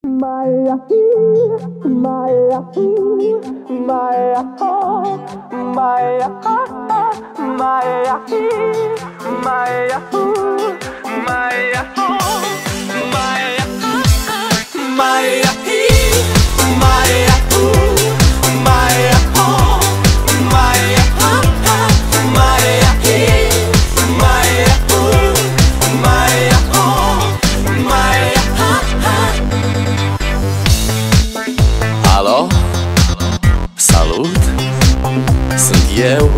Maya, Maya, Maya, Maya, Maya, Maya, Maya, Alo, salut, sunt eu,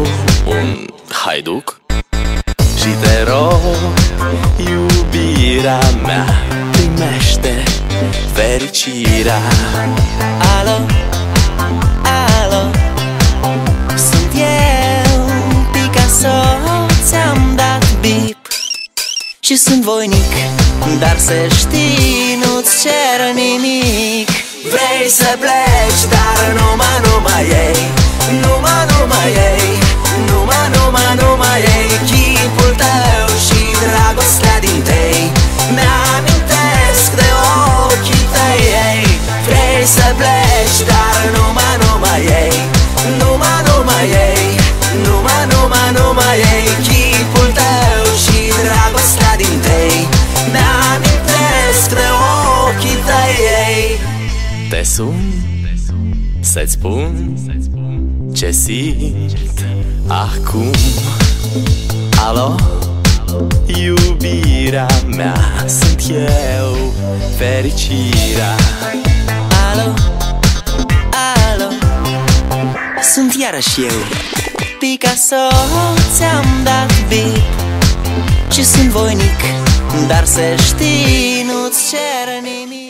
un haiduc și te rog, iubirea mea, primește fericirea. Alo, alo, sunt eu, Picasso, ți-am dat bip și sunt voinic, dar să știi, nu-ți cer nimic. Vrei să pleci, dar numai ei, numai ei, numai ei, chipul tău și dragostea din tei mi-amintesc de ochii tăi, ei. Vrei să pleci, dar numai ei, numai ei, numai ei, chipul tău și dragostea din tei mi-amintesc de ochii tăi, ei. Te sun să-ți spun ce simt acum. Alo, iubirea mea, sunt eu, fericirea. Alo, alo, sunt iarăși eu, Picasso, ți-am dat bip și sunt voinic, dar să știi, nu-ți cer nimic.